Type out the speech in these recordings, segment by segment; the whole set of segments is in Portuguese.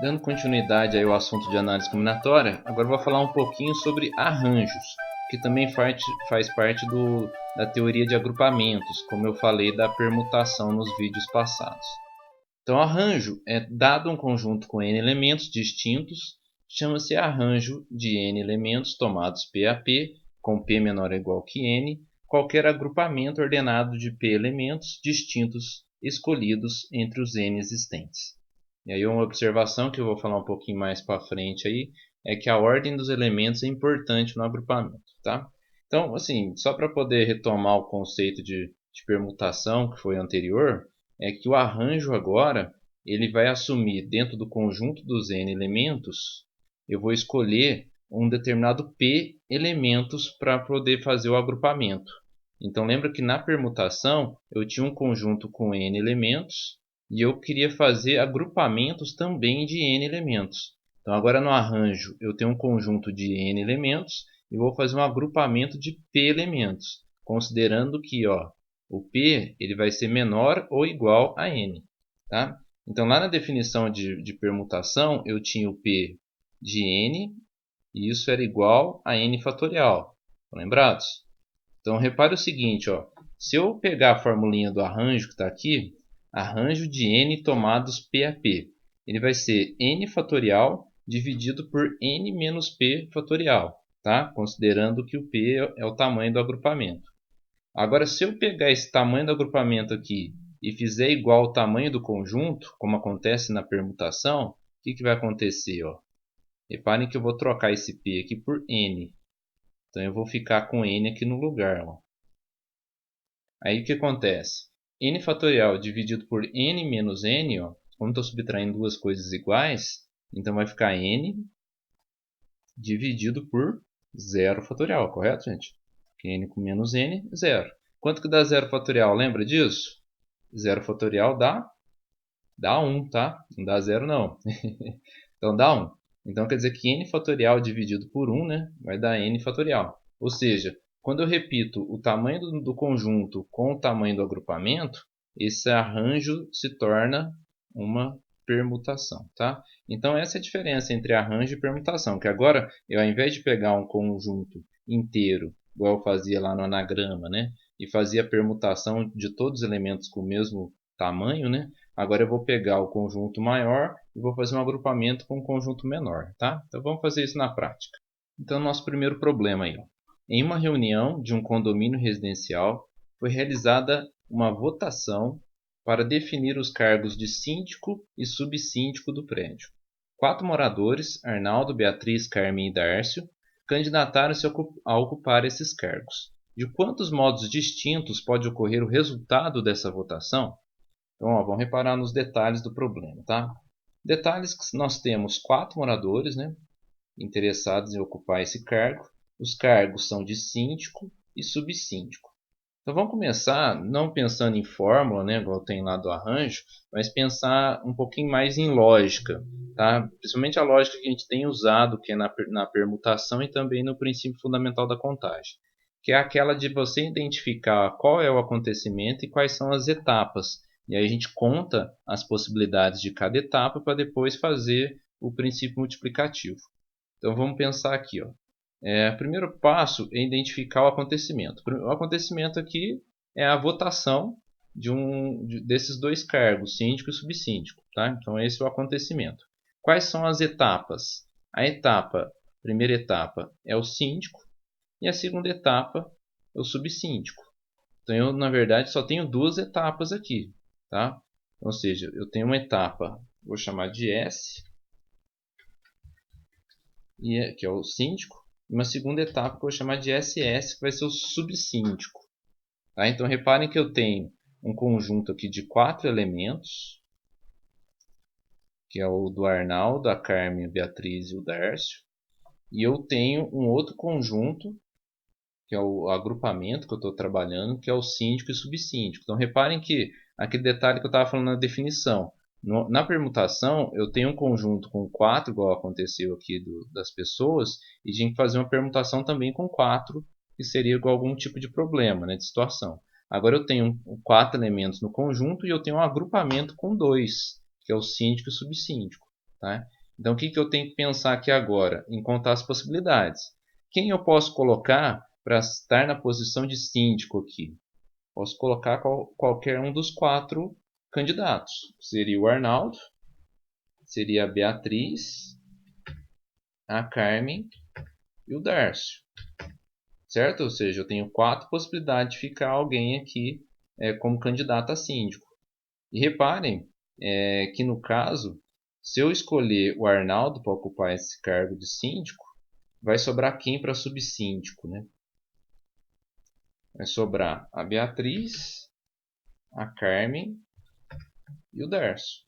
Dando continuidade aí ao assunto de análise combinatória, agora eu vou falar um pouquinho sobre arranjos, que também faz parte da teoria de agrupamentos, como eu falei da permutação nos vídeos passados. Então, arranjo é dado um conjunto com n elementos distintos, chama-se arranjo de n elementos tomados P a P, com P menor ou igual que n, qualquer agrupamento ordenado de P elementos distintos escolhidos entre os n existentes. E aí uma observação que eu vou falar um pouquinho mais para frente aí é que a ordem dos elementos é importante no agrupamento, tá? Então, assim, só para poder retomar o conceito de permutação que foi anterior, é que o arranjo agora ele vai assumir dentro do conjunto dos n elementos, eu vou escolher um determinado p elementos para poder fazer o agrupamento. Então lembra que na permutação eu tinha um conjunto com n elementos e eu queria fazer agrupamentos também de n elementos. Então agora no arranjo eu tenho um conjunto de n elementos e vou fazer um agrupamento de p elementos, considerando que o p ele vai ser menor ou igual a n. Tá? Então lá na definição de permutação eu tinha o p de n e isso era igual a n fatorial. Estão lembrados? Então repare o seguinte, se eu pegar a formulinha do arranjo que está aqui, arranjo de n tomados P a P. Ele vai ser n fatorial dividido por n menos p fatorial, tá? Considerando que o p é o tamanho do agrupamento. Agora, se eu pegar esse tamanho do agrupamento aqui e fizer igual ao tamanho do conjunto, como acontece na permutação, o que vai acontecer? Reparem que eu vou trocar esse p aqui por n. Então eu vou ficar com n aqui no lugar. Aí o que acontece? N fatorial dividido por n menos n, como estou subtraindo duas coisas iguais, então vai ficar n dividido por zero fatorial, correto, gente? Porque n com menos n, zero. Quanto que dá zero fatorial? Lembra disso? Zero fatorial dá 1, tá? Não dá zero não. Então dá 1. Então quer dizer que n fatorial dividido por 1, né, vai dar n fatorial. Ou seja, quando eu repito o tamanho do conjunto com o tamanho do agrupamento, esse arranjo se torna uma permutação, tá? Então essa é a diferença entre arranjo e permutação, que agora eu, ao invés de pegar um conjunto inteiro, igual eu fazia lá no anagrama, né, e fazia a permutação de todos os elementos com o mesmo tamanho, né, agora eu vou pegar o conjunto maior e vou fazer um agrupamento com um conjunto menor, tá? Então vamos fazer isso na prática. Então nosso primeiro problema aí, em uma reunião de um condomínio residencial, foi realizada uma votação para definir os cargos de síndico e subsíndico do prédio. 4 moradores, Arnaldo, Beatriz, Carmen e Dárcio, candidataram-se a ocupar esses cargos. De quantos modos distintos pode ocorrer o resultado dessa votação? Então, vamos reparar nos detalhes do problema, tá? Detalhes que nós temos 4 moradores, né, interessados em ocupar esse cargo. Os cargos são de síndico e subsíndico. Então vamos começar não pensando em fórmula, né, igual tem lá do arranjo, mas pensar um pouquinho mais em lógica, tá? Principalmente a lógica que a gente tem usado, que é na permutação e também no princípio fundamental da contagem, que é aquela de você identificar qual é o acontecimento e quais são as etapas. E aí a gente conta as possibilidades de cada etapa para depois fazer o princípio multiplicativo. Então vamos pensar aqui, o primeiro passo é identificar o acontecimento. O acontecimento aqui é a votação desses dois cargos, síndico e subsíndico. Tá? Então esse é o acontecimento. Quais são as etapas? A primeira etapa é o síndico e a segunda etapa é o subsíndico. Então eu, na verdade, só tenho duas etapas aqui. Tá? Ou seja, eu tenho uma etapa, vou chamar de S, que é o síndico, e uma segunda etapa que eu vou chamar de SS, que vai ser o subsíndico. Tá? Então reparem que eu tenho um conjunto aqui de 4 elementos, que é o do Arnaldo, a Carmen, a Beatriz e o Dárcio. E eu tenho um outro conjunto, que é o agrupamento que eu estou trabalhando, que é o síndico e subsíndico. Então reparem que aquele detalhe que eu estava falando na definição, na permutação eu tenho um conjunto com 4, igual aconteceu aqui das pessoas, e tinha que fazer uma permutação também com 4, que seria igual algum tipo de problema, né, de situação. Agora eu tenho 4 elementos no conjunto e eu tenho um agrupamento com 2, que é o síndico e o subsíndico. tá? Então, o que eu tenho que pensar aqui agora? Em contar as possibilidades. Quem eu posso colocar para estar na posição de síndico aqui? Posso colocar qualquer um dos 4 candidatos. Seria o Arnaldo, seria a Beatriz, a Carmen e o Darcio. Certo? Ou seja, eu tenho 4 possibilidades de ficar alguém aqui como candidato a síndico. E reparem que no caso, se eu escolher o Arnaldo para ocupar esse cargo de síndico, vai sobrar quem para subsíndico, né? Vai sobrar a Beatriz, a Carmen e o Darcio.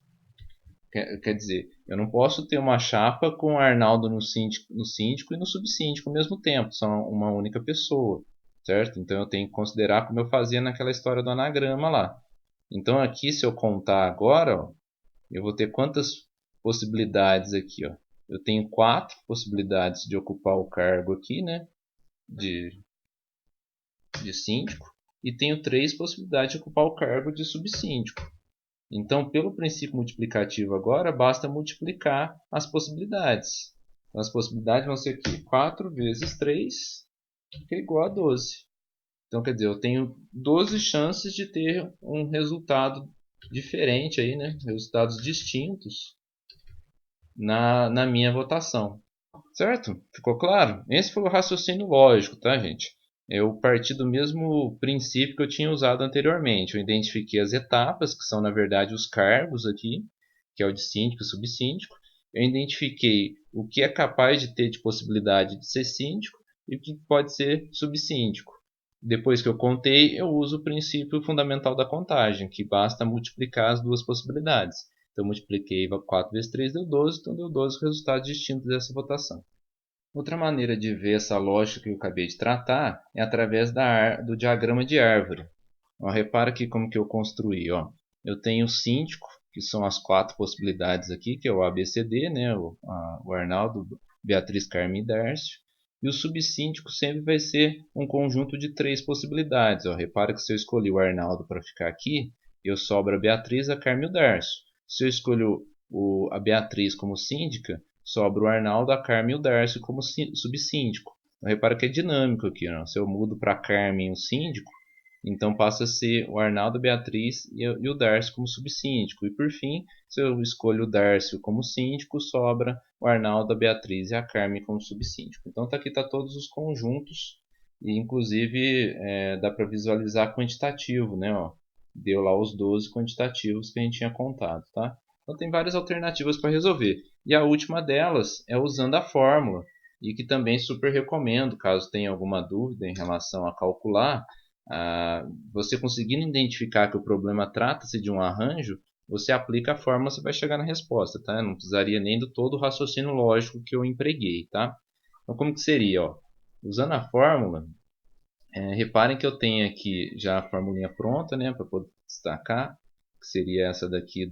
Quer dizer, eu não posso ter uma chapa com o Arnaldo no síndico e no subsíndico ao mesmo tempo. São uma única pessoa, certo? Então eu tenho que considerar como eu fazia naquela história do anagrama lá. Então aqui, se eu contar agora, ó, eu vou ter quantas possibilidades aqui, ó? Eu tenho 4 possibilidades de ocupar o cargo aqui, né? De síndico. E tenho 3 possibilidades de ocupar o cargo de subsíndico. Então, pelo princípio multiplicativo agora, basta multiplicar as possibilidades. Então, as possibilidades vão ser aqui 4 vezes 3, que é igual a 12. Então, quer dizer, eu tenho 12 chances de ter um resultado diferente aí, né? Resultados distintos na minha votação. Certo? Ficou claro? Esse foi o raciocínio lógico, tá, gente? Eu parti do mesmo princípio que eu tinha usado anteriormente. Eu identifiquei as etapas, que são, na verdade, os cargos aqui, que é o de síndico e subsíndico. Eu identifiquei o que é capaz de ter de possibilidade de ser síndico e o que pode ser subsíndico. Depois que eu contei, eu uso o princípio fundamental da contagem, que basta multiplicar as duas possibilidades. Então, eu multipliquei 4 vezes 3 deu 12, então deu 12 resultados distintos dessa votação. Outra maneira de ver essa lógica que eu acabei de tratar é através do diagrama de árvore. Ó, repara aqui como que eu construí. Ó. Eu tenho 5, que são as 4 possibilidades aqui, que é o ABCD, né? o Arnaldo, Beatriz, Carmen e Darcio. E o subsíndico sempre vai ser um conjunto de 3 possibilidades. Ó. Repara que se eu escolhi o Arnaldo para ficar aqui, eu sobro a Beatriz, a Carmen e o Darcio. Se eu escolho a Beatriz como síndica, sobra o Arnaldo, a Carmen e o Darcio como subsíndico. Então, repara que é dinâmico aqui. Ó. Se eu mudo para Carmen o síndico, então passa a ser o Arnaldo, a Beatriz e o Darcio como subsíndico. E por fim, se eu escolho o Darcio como síndico, sobra o Arnaldo, a Beatriz e a Carmen como subsíndico. Então aqui tá todos os conjuntos e inclusive dá para visualizar quantitativo, né? Ó. Deu lá os 12 quantitativos que a gente tinha contado, tá? Então tem várias alternativas para resolver. E a última delas é usando a fórmula, e que também super recomendo, caso tenha alguma dúvida em relação a calcular. Você conseguindo identificar que o problema trata-se de um arranjo, você aplica a fórmula, você vai chegar na resposta, tá? Não precisaria nem do todo o raciocínio lógico que eu empreguei, tá? Então como que seria, ó? Usando a fórmula, reparem que eu tenho aqui já a formulinha pronta, né, para poder destacar, que seria essa daqui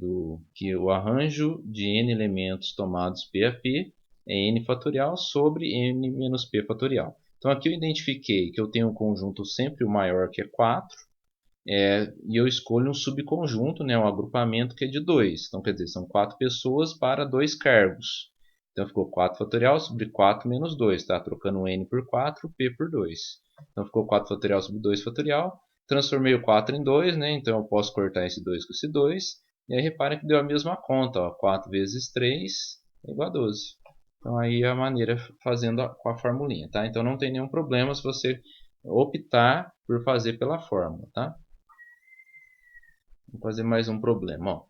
que o arranjo de n elementos tomados P a P é n fatorial sobre n menos P fatorial. Então aqui eu identifiquei que eu tenho um conjunto sempre o maior, que é 4, e eu escolho um subconjunto, né, um agrupamento que é de 2. Então quer dizer, são 4 pessoas para 2 cargos. Então ficou 4 fatorial sobre 4 menos 2, tá? Trocando o n por 4, p por 2. Então ficou 4 fatorial sobre 2 fatorial. Transformei o 4 em 2, né? Então eu posso cortar esse 2 com esse 2. E aí reparem que deu a mesma conta, ó. 4 vezes 3 é igual a 12. Então aí é a maneira fazendo com a formulinha, tá? Então não tem nenhum problema se você optar por fazer pela fórmula, tá? Vou fazer mais um problema, ó.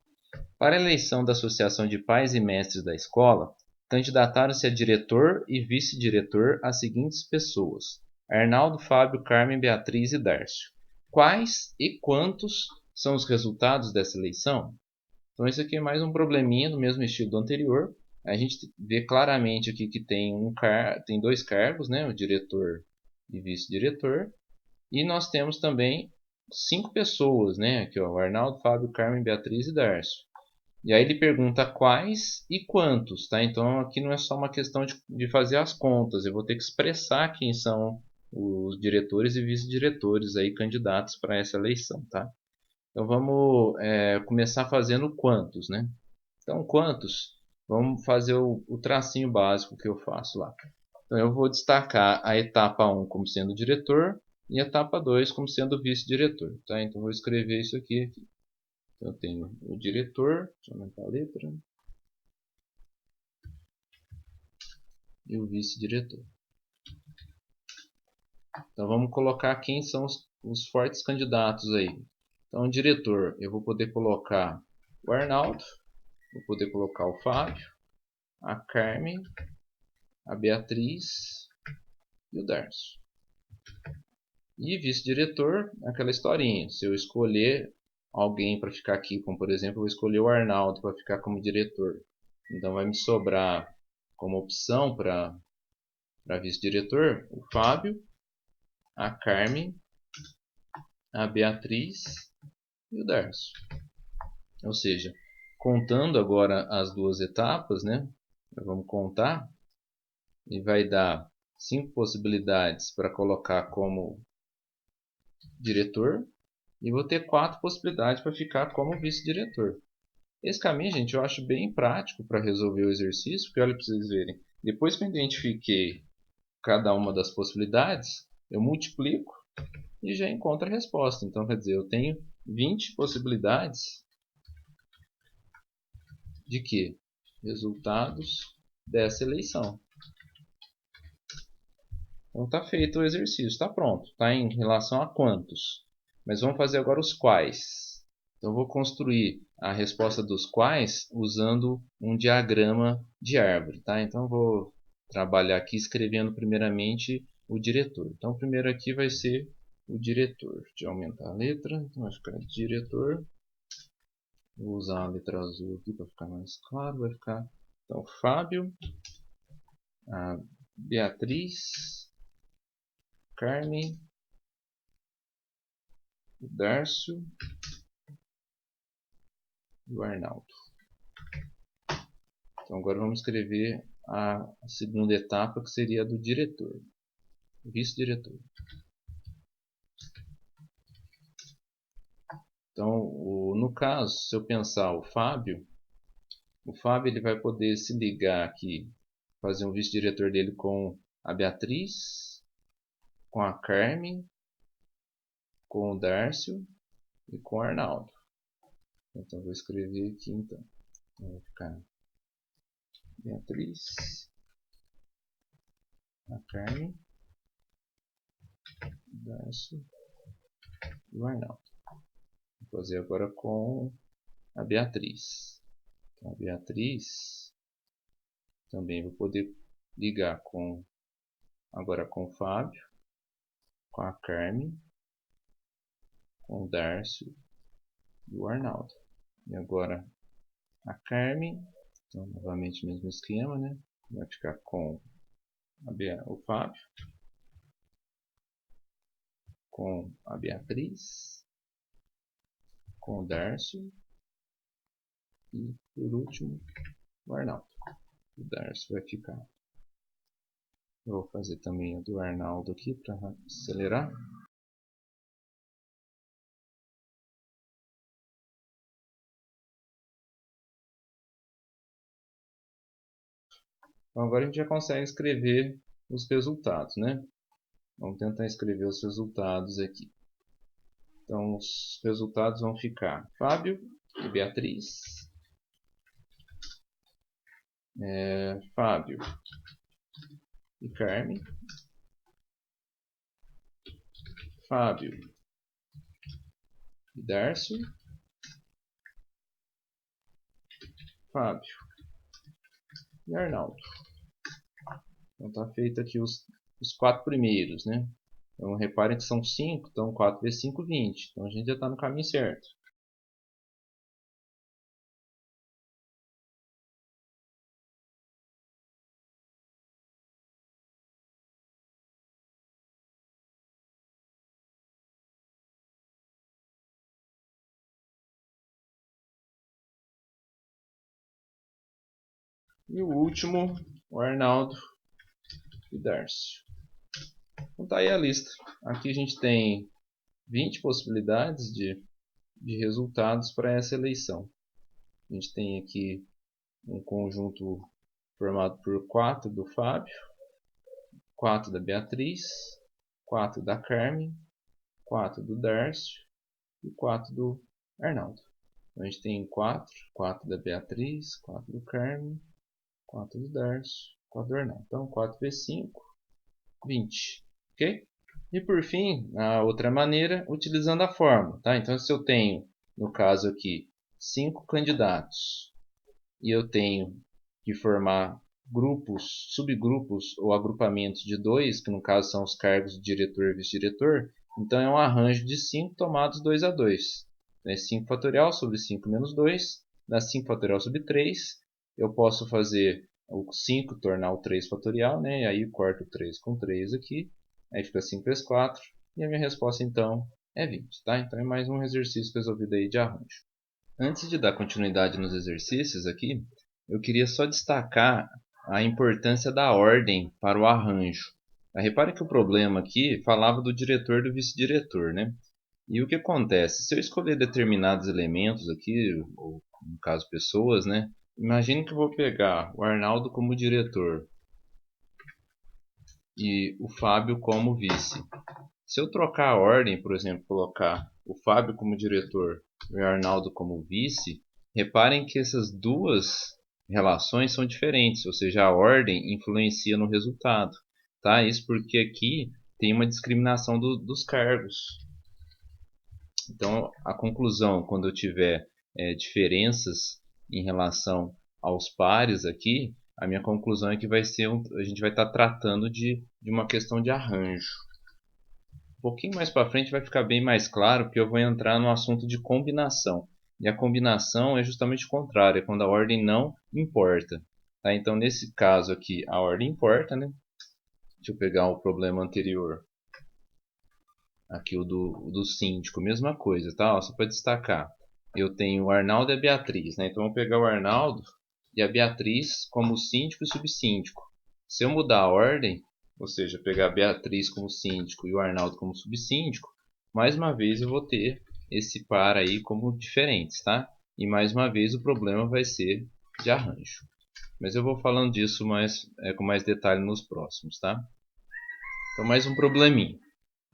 Para a eleição da Associação de Pais e Mestres da Escola, candidataram-se a diretor e vice-diretor as seguintes pessoas: Arnaldo, Fábio, Carmen, Beatriz e Darcio. Quais e quantos são os resultados dessa eleição? Então, esse aqui é mais um probleminha do mesmo estilo do anterior. A gente vê claramente aqui que tem 2 cargos, né? O diretor e vice-diretor. E nós temos também 5 pessoas, né? Aqui, ó, o Arnaldo, Fábio, Carmen, Beatriz e Darcio. E aí ele pergunta quais e quantos, tá? Então aqui não é só uma questão de fazer as contas, eu vou ter que expressar quem são os diretores e vice-diretores aí candidatos para essa eleição, tá? Então vamos começar fazendo quantos, né? Então quantos? Vamos fazer o tracinho básico que eu faço lá. Então eu vou destacar a etapa 1 como sendo diretor e a etapa 2 como sendo vice-diretor. Tá? Então eu vou escrever isso aqui. Então, eu tenho o diretor, deixa eu aumentar a letra, e o vice-diretor. Então vamos colocar quem são os fortes candidatos aí. Então, o diretor, eu vou poder colocar o Arnaldo, vou poder colocar o Fábio, a Carmen, a Beatriz e o Darcio. E vice-diretor, aquela historinha. Se eu escolher alguém para ficar aqui, como por exemplo, eu vou escolher o Arnaldo para ficar como diretor. Então vai me sobrar como opção para vice-diretor o Fábio, a Carmen, a Beatriz e o Darcio. Ou seja, contando agora as duas etapas, né? Vamos contar e vai dar 5 possibilidades para colocar como diretor e vou ter 4 possibilidades para ficar como vice-diretor. Esse caminho, gente, eu acho bem prático para resolver o exercício, porque olha para vocês verem, depois que eu identifiquei cada uma das possibilidades, eu multiplico e já encontro a resposta. Então, quer dizer, eu tenho 20 possibilidades de quê? Resultados dessa eleição. Então está feito o exercício, está pronto. Está em relação a quantos. Mas vamos fazer agora os quais. Então eu vou construir a resposta dos quais usando um diagrama de árvore. Tá? Então eu vou trabalhar aqui escrevendo primeiramente o diretor. Então o primeiro aqui vai ser o diretor. Deixa eu aumentar a letra. Então vai ficar diretor. Vou usar a letra azul aqui para ficar mais claro. Vai ficar então Fábio, a Beatriz, Carmen, o Darcio e o Arnaldo. Então agora vamos escrever a segunda etapa, que seria a do diretor, vice-diretor. Então, no caso, se eu pensar o Fábio ele vai poder se ligar aqui, fazer um vice-diretor dele com a Beatriz, com a Carmen, com o Darcio e com o Arnaldo. Então vou escrever aqui então. Vai ficar Beatriz, a Carmen, o Darcio e o Arnaldo. Vou fazer agora com a Beatriz. Então, a Beatriz também vou poder ligar agora com o Fábio, com a Carmen, com o Darcio e o Arnaldo. E agora a Carmen, então novamente o mesmo esquema, né? Vai ficar com o Fábio, com a Beatriz, com o Darcio e por último o Arnaldo. O Darcio vai ficar. Eu vou fazer também a do Arnaldo aqui para acelerar. Então agora a gente já consegue escrever os resultados, né? Vamos tentar escrever os resultados aqui. Então os resultados vão ficar Fábio e Beatriz, Fábio e Carmen, Fábio e Darcio, Fábio e Arnaldo. Então está feito aqui os 4 primeiros, né? Então reparem que são 5, então 4 vezes 5, 20. Então a gente já está no caminho certo. E o último, o Arnaldo e Darcio. Então tá aí a lista. Aqui a gente tem 20 possibilidades de resultados para essa eleição. A gente tem aqui um conjunto formado por 4 do Fábio, 4 da Beatriz, 4 da Carmen, 4 do Darcio e 4 do Arnaldo. Então, a gente tem 4, 4 da Beatriz, 4 do Carmen, 4 do Darcio, 4 do Arnaldo. Então, 4 vezes 5, 20. Ok? E por fim, a outra maneira, utilizando a fórmula. Tá? Então, se eu tenho, no caso aqui, 5 candidatos e eu tenho que formar grupos, subgrupos ou agrupamentos de 2, que no caso são os cargos de diretor e vice-diretor, então é um arranjo de 5 tomados 2 a 2. Então é 5 fatorial sobre 5 menos 2, dá 5 fatorial sobre 3. Eu posso fazer o 5 tornar o 3 fatorial, né? E aí corto o 3 com 3 aqui, aí fica 5 vezes 4, e a minha resposta então é 20. Tá? Então é mais um exercício resolvido aí de arranjo. Antes de dar continuidade nos exercícios aqui, eu queria só destacar a importância da ordem para o arranjo. Repare que o problema aqui falava do diretor e do vice-diretor, né? E o que acontece? Se eu escolher determinados elementos aqui, ou no caso pessoas, né? Imagine que eu vou pegar o Arnaldo como diretor e o Fábio como vice. Se eu trocar a ordem, por exemplo, colocar o Fábio como diretor e o Arnaldo como vice, reparem que essas duas relações são diferentes, ou seja, a ordem influencia no resultado. Tá? Isso porque aqui tem uma discriminação dos cargos. Então, a conclusão, quando eu tiver diferenças em relação aos pares aqui, a minha conclusão é que a gente vai estar tratando de uma questão de arranjo. Um pouquinho mais para frente vai ficar bem mais claro, porque eu vou entrar no assunto de combinação. E a combinação é justamente o contrário, é quando a ordem não importa. Tá? Então, nesse caso aqui, a ordem importa, né? Deixa eu pegar o problema anterior. Aqui o do síndico, mesma coisa, tá? Ó, só para destacar. Eu tenho o Arnaldo e a Beatriz, né? Então, eu vou pegar o Arnaldo e a Beatriz como síndico e subsíndico. Se eu mudar a ordem, ou seja, pegar a Beatriz como síndico e o Arnaldo como subsíndico, mais uma vez eu vou ter esse par aí como diferentes, tá? E mais uma vez o problema vai ser de arranjo. Mas eu vou falando disso com mais detalhe nos próximos, tá? Então, mais um probleminha.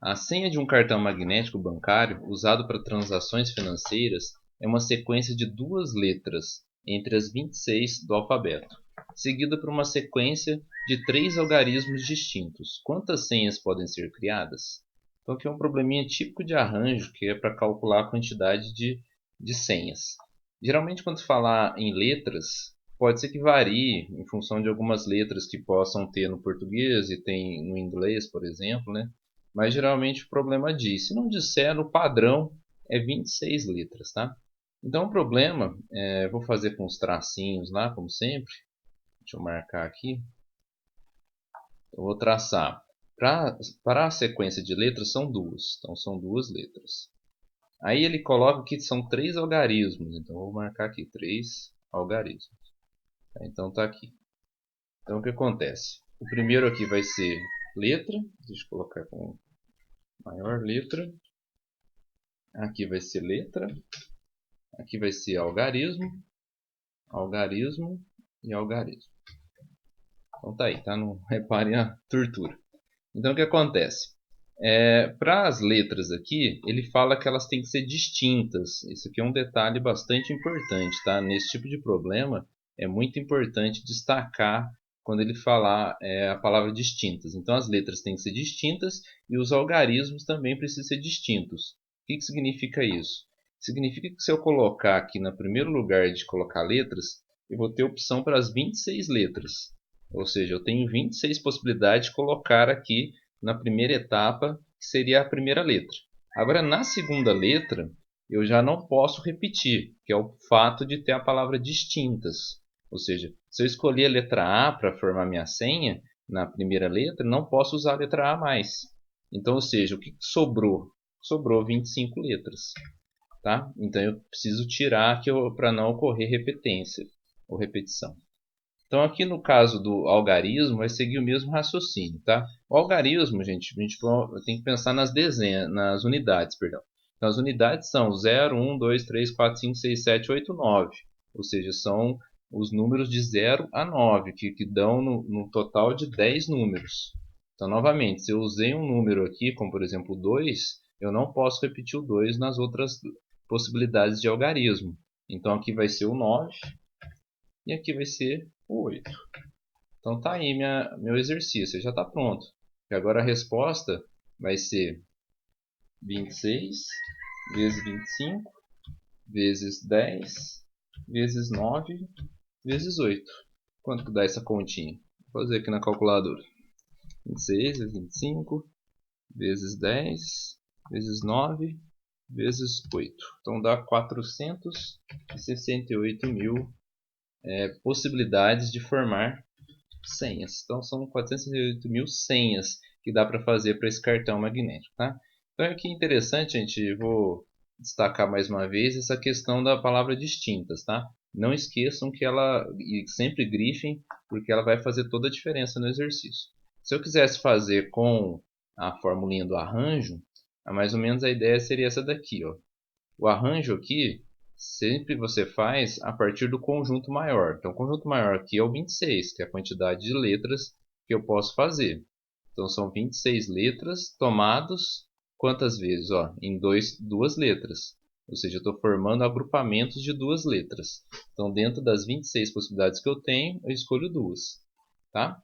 A senha de um cartão magnético bancário usado para transações financeiras é uma sequência de 2 letras entre as 26 do alfabeto, seguida por uma sequência de 3 algarismos distintos. Quantas senhas podem ser criadas? Então aqui é um probleminha típico de arranjo, que é para calcular a quantidade de senhas. Geralmente quando se falar em letras, pode ser que varie em função de algumas letras que possam ter no português e tem no inglês, por exemplo, né? Mas geralmente o problema diz. Se não disser, o padrão é 26 letras, tá? Então o problema, vou fazer com os tracinhos lá, como sempre. Deixa eu marcar aqui. Eu vou traçar. Para a sequência de letras são 2. Então são 2 letras. Aí ele coloca que são 3 algarismos. Então eu vou marcar aqui 3 algarismos. Então tá aqui. Então o que acontece? O primeiro aqui vai ser letra. Deixa eu colocar com maior letra. Aqui vai ser letra. Aqui vai ser algarismo, algarismo e algarismo. Então tá aí, tá? Não reparem a tortura. Então o que acontece? Para as letras aqui, ele fala que elas têm que ser distintas. Isso aqui é um detalhe bastante importante, tá? Nesse tipo de problema, é muito importante destacar quando ele falar a palavra distintas. Então as letras têm que ser distintas e os algarismos também precisam ser distintos. O que significa isso? Significa que se eu colocar aqui no primeiro lugar de colocar letras, eu vou ter opção para as 26 letras. Ou seja, eu tenho 26 possibilidades de colocar aqui na primeira etapa, que seria a primeira letra. Agora, na segunda letra, eu já não posso repetir, que é o fato de ter a palavra distintas. Ou seja, se eu escolher a letra A para formar minha senha, na primeira letra, não posso usar a letra A mais. Então, ou seja, o que sobrou? Sobrou 25 letras. Tá? Então, eu preciso tirar para não ocorrer repetência ou repetição. Então, aqui no caso do algarismo, vai seguir o mesmo raciocínio, tá? O algarismo, gente, a gente tem que pensar nas unidades, perdão. Então, as unidades são 0, 1, 2, 3, 4, 5, 6, 7, 8, 9. Ou seja, são os números de 0 a 9, que dão no total de 10 números. Então, novamente, se eu usei um número aqui, como por exemplo 2, eu não posso repetir o 2 nas outras possibilidades de algarismo. Então, aqui vai ser o 9 e aqui vai ser o 8. Então, tá aí meu exercício, já está pronto. E agora a resposta vai ser 26 vezes 25 vezes 10 vezes 9 vezes 8. Quanto que dá essa continha? Vou fazer aqui na calculadora. 26 vezes 25 vezes 10 vezes 9 vezes 8. Então dá 468 mil possibilidades de formar senhas. Então são 468 mil senhas que dá para fazer para esse cartão magnético. Tá? Então aqui é interessante, gente, vou destacar mais uma vez essa questão da palavra distintas. Tá? Não esqueçam que ela, e sempre grifem, porque ela vai fazer toda a diferença no exercício. Se eu quisesse fazer com a formulinha do arranjo, mais ou menos a ideia seria essa daqui. Ó. O arranjo aqui, sempre você faz a partir do conjunto maior. Então, o conjunto maior aqui é o 26, que é a quantidade de letras que eu posso fazer. Então, são 26 letras tomados quantas vezes? Ó, em duas letras. Ou seja, eu estou formando agrupamentos de duas letras. Então, dentro das 26 possibilidades que eu tenho, eu escolho duas. Tá?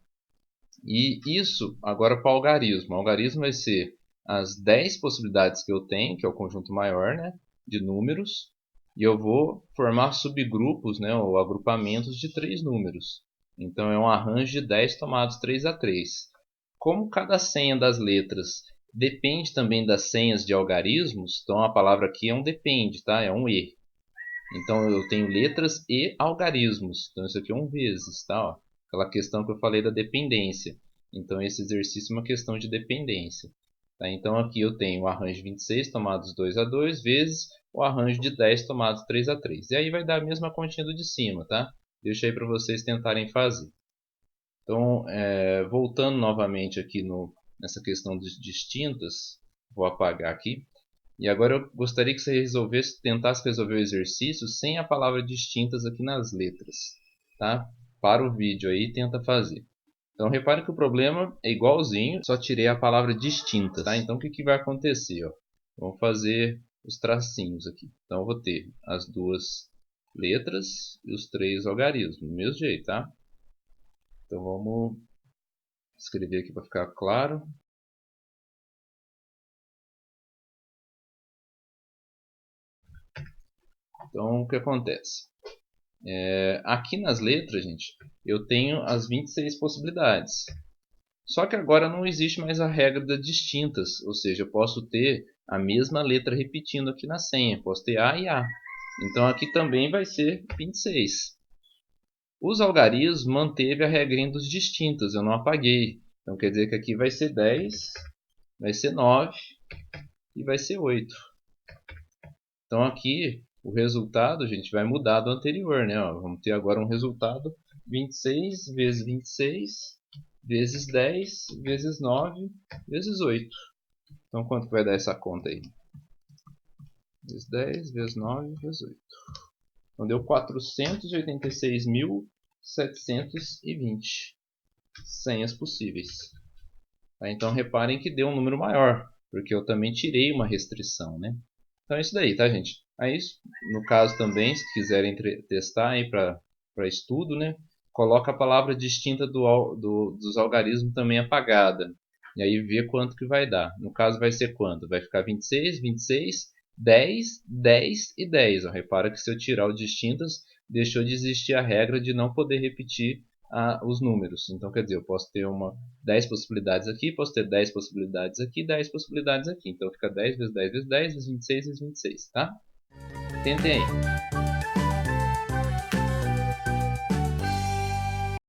E isso agora para o algarismo. O algarismo vai ser as 10 possibilidades que eu tenho, que é o conjunto maior, né, de números, e eu vou formar subgrupos, né, ou agrupamentos de 3 números. Então é um arranjo de 10 tomados 3 a 3. Como cada senha das letras depende também das senhas de algarismos, então a palavra aqui é um depende, tá? É um e. Então eu tenho letras e algarismos. Então isso aqui é um vezes, tá? Ó, aquela questão que eu falei da dependência. Então esse exercício é uma questão de dependência. Tá? Então aqui eu tenho o arranjo de 26 tomados 2 a 2 vezes o arranjo de 10 tomados 3 a 3. E aí vai dar a mesma continha do de cima, tá? Deixa aí para vocês tentarem fazer. Então, voltando novamente aqui nessa questão de distintas, vou apagar aqui. E agora eu gostaria que você tentasse resolver o exercício sem a palavra distintas aqui nas letras. Tá? Para o vídeo aí e tenta fazer. Então repare que o problema é igualzinho, só tirei a palavra distintas. Tá? Então o que vai acontecer? Ó? Vamos fazer os tracinhos aqui. Então eu vou ter as duas letras e os 3 algarismos, do mesmo jeito. Tá? Então vamos escrever aqui para ficar claro. Então o que acontece? Aqui nas letras, gente, eu tenho as 26 possibilidades. Só que agora não existe mais a regra das distintas, ou seja, eu posso ter a mesma letra repetindo aqui na senha, posso ter A e A. Então aqui também vai ser 26. Os algarismos manteve a regrinha dos distintas, eu não apaguei. Então quer dizer que aqui vai ser 10, vai ser 9 e vai ser 8. Então aqui o resultado, gente, vai mudar do anterior, né? Ó, vamos ter agora um resultado 26 vezes 26 vezes 10 vezes 9 vezes 8. Então quanto que vai dar essa conta aí? Vezes 10 vezes 9 vezes 8. Então deu 486.720 senhas possíveis. Tá? Então reparem que deu um número maior, porque eu também tirei uma restrição, né? Então é isso daí, tá, gente? Aí, no caso também, se quiserem testar aí para estudo, né? Coloca a palavra distinta dos algarismos também apagada. E aí vê quanto que vai dar. No caso vai ser quanto? Vai ficar 26, 26, 10, 10 e 10. Ó, repara que se eu tirar o distintas, deixou de existir a regra de não poder repetir os números. Então, quer dizer, eu posso ter 10 possibilidades aqui, posso ter 10 possibilidades aqui, 10 possibilidades aqui. Então, fica 10 vezes 10 vezes 10 vezes 26 vezes 26, tá? Tentem aí.